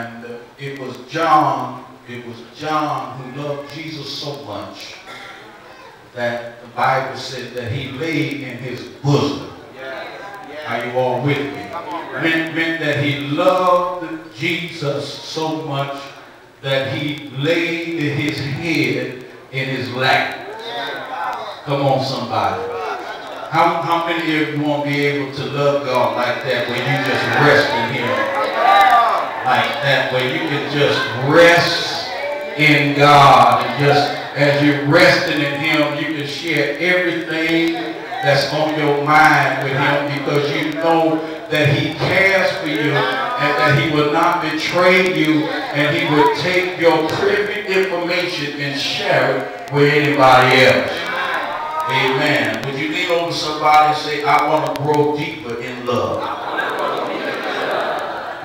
And it was John who loved Jesus so much that the Bible said that he laid in his bosom. Are you all with me? Meant that he loved Jesus so much that he laid his head in his lap. Come on, somebody. How many of you want to be able to love God like that, where you just rest in him? Like that, where you can just rest in God, and just as you're resting in him, you can share everything that's on your mind with him, because you know that he cares for you and that he will not betray you, and he will take your private information and share it with anybody else. Amen. Would you lean over somebody and say, I want to grow deeper in love?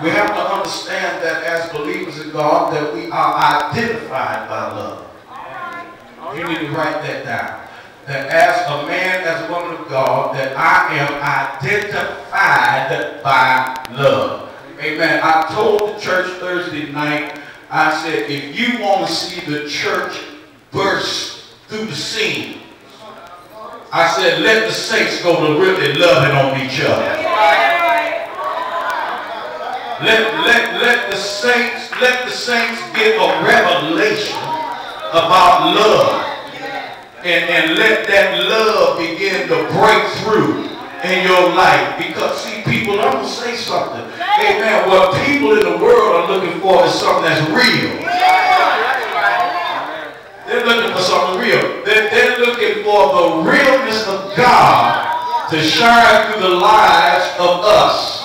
We have to understand that as believers in God, that we are identified by love. You need to write that down. That as a man, as a woman of God, that I am identified by love. Amen. I told the church Thursday night, I said, if you want to see the church burst through the scene, I said, let the saints go to really loving on each other. Let the saints get a revelation about love. And let that love begin to break through in your life. Because, see, people, I'm going to say something. Amen. What people in the world are looking for is something that's real. They're looking for something real. They're looking for the realness of God to shine through the lives of us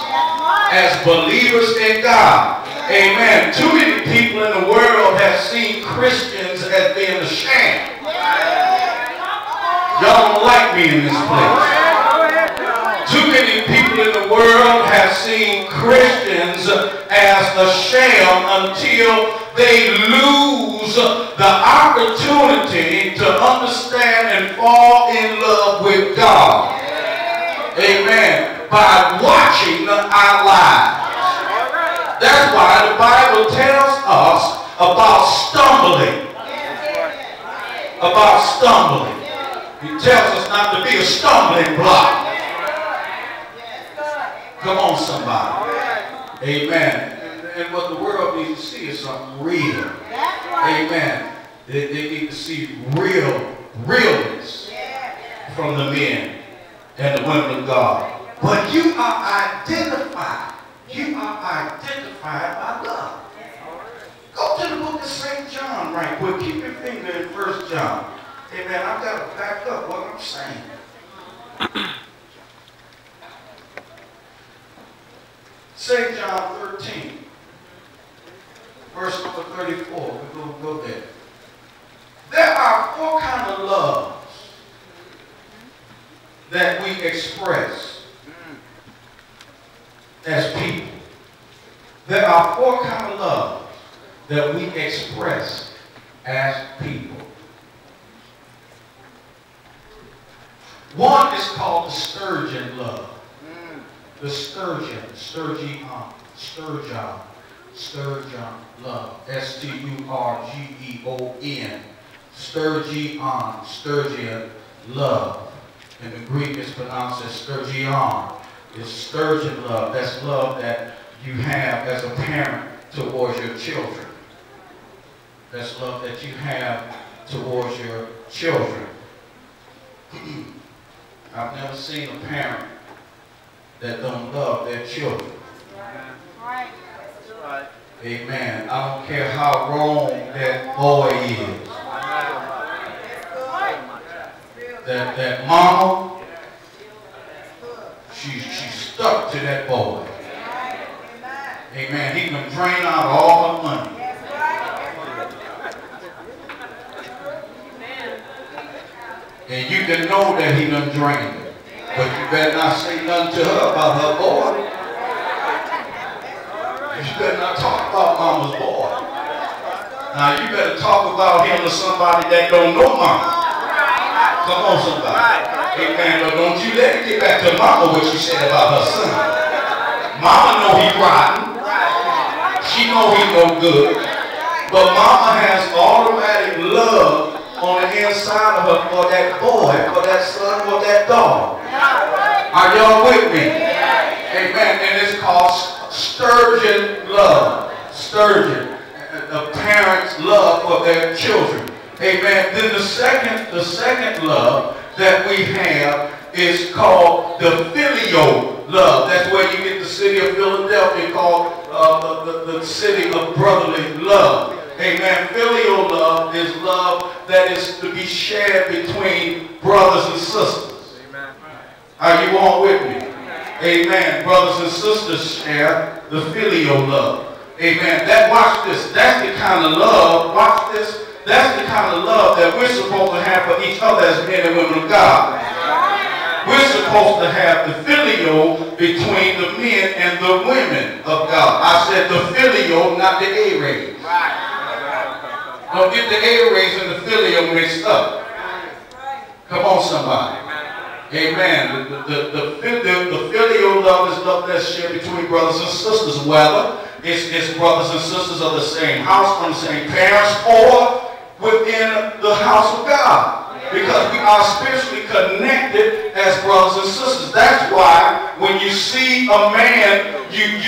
as believers in God. Amen. Too many people in the world have seen Christians as being a sham. Y'all don't like me in this place. Too many people in the world have seen Christians as a sham until they lose the opportunity to understand and fall in love with God. Amen. By watching our lives. That's why the Bible tells us about stumbling. About stumbling. He tells us not to be a stumbling block. Come on, somebody. Amen. And what the world needs to see is something real. Amen. They need to see realness from the men and the women of God. But you are identified. You are identified by love. Go to the book of St. John right quick. Keep your finger in 1 John. Amen. I've got to back up what I'm saying. St. John 13, verse number 34. We're going to go there. There are 4 kinds of loves that we express as people. There are 4 kinds of loves that we express as people. One is called the sturgeon love. The sturgeon love. S-T-U-R-G-E-O-N. Sturgeon love. In the Greek it's pronounced as sturgeon. It's sturgeon love. That's love that you have as a parent towards your children. That's love that you have towards your children. I've never seen a parent that don't love their children. Right. Amen. I don't care how wrong that boy is. That mama, she's stuck to that boy. Amen. He can drain out all her money. And you can know that he done drained it. But you better not say nothing to her about her boy. You better not talk about mama's boy. Now you better talk about him to somebody that don't know mama. Come on, somebody. Amen. But don't you let it get back to mama what she said about her son. Mama know he rotten. She know he no good. But mama has automatic love on the inside of her for that boy, for that son, for that daughter. Are y'all with me? Amen. And it's called sturgeon love. Sturgeon. A parent's love for their children. Amen. Then the second love that we have is called the filial love. That's where you get the city of Philadelphia called the city of brotherly love. Amen. Filial love is love that is to be shared between brothers and sisters. Amen. Are you all with me? Amen. Brothers and sisters share the filial love. Amen. Watch this. That's the kind of love. Watch this. That's the kind of love that we're supposed to have for each other as men and women of God. We're supposed to have the filial between the men and the women of God. I said the filial, not the A-rays. Don't get the A-rays and the filial mixed up. Come on, somebody. Amen. The filial love is love that's shared between brothers and sisters, whether it's brothers and sisters of the same house, from the same parents, or within the house of God. Because we are spiritually connected as brothers and sisters. That's why when you see a man, you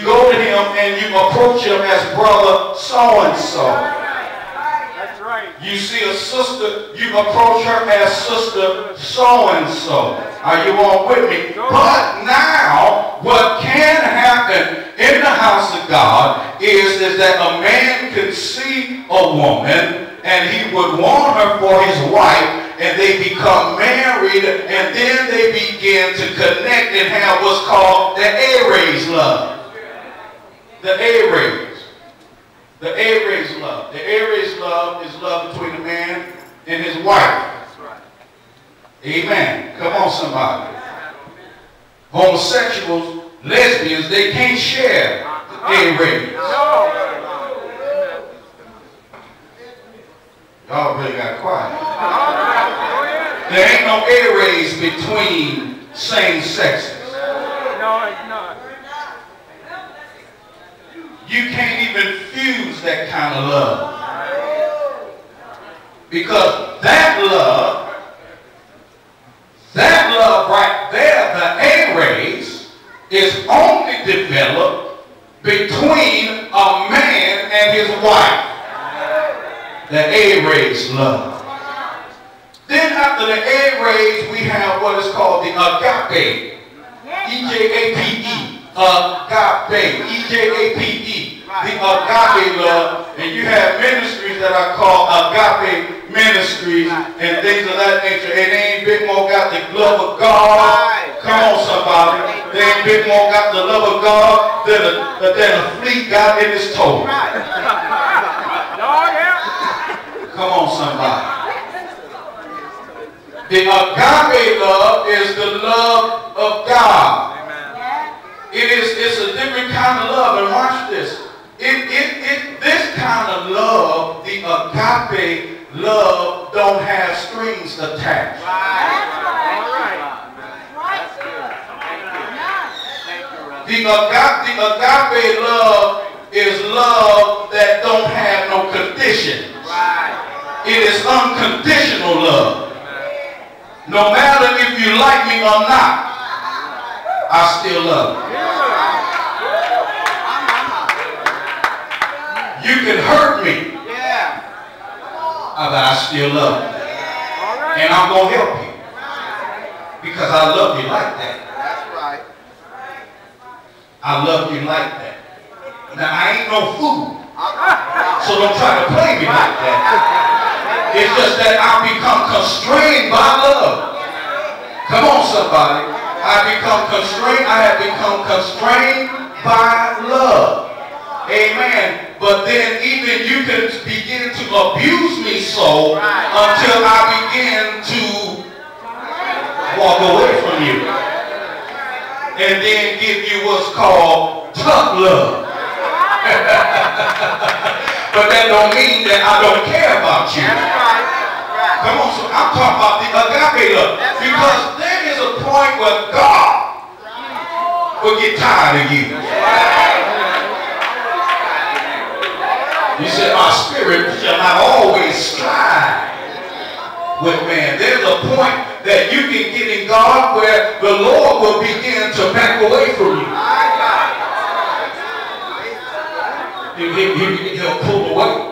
go to him and you approach him as brother so-and-so. That's right. You see a sister, you approach her as sister so-and-so. Are you all with me? But now, what can happen in the house of God is that a man can see a woman and he would want her for his wife, and they become married, and then they begin to connect and have what's called the A-rays love. The A-rays. The A-rays love. The A-rays love is love between a man and his wife. Amen. Come on, somebody. Homosexuals, lesbians, they can't share A-rays. Y'all really got quiet. There ain't no A-rays between same sexes. No, it's not. You can't even fuse that kind of love. Because that love right there, the A-rays, is only developed between a man and his wife. The A-rays love. Then after the A-rays, we have what is called the agape. E-J-A-P-E. Agape. E-J-A-P-E. The agape love. And you have ministries that are called agape ministries and things of that nature. And they ain't big more got the love of God. Come on, somebody. They ain't big more got the love of God than a flea got in his toe. Come on, somebody. The agape love is the love of God. Amen. It's a different kind of love. And watch this. This kind of love, the agape love, don't have strings attached. The agape love is love that don't have no conditions. It is unconditional love. No matter if you like me or not, I still love you. You can hurt me, but I still love you. And I'm going to help you. Because I love you like that. I love you like that. Now, I ain't no fool. So don't try to play me like that. It's just that I become constrained by love. Come on, somebody. I have become constrained by love. Amen. But then even you can begin to abuse me so until I begin to walk away from you. And then give you what's called tough love. But that don't mean that I don't care about you. Come on, so I'm talking about the agape love. Because there is a point where God will get tired of you. He said, my spirit shall not always strive with man. There's a point that you can get in God where the Lord will begin to back away from you. He'll pull away.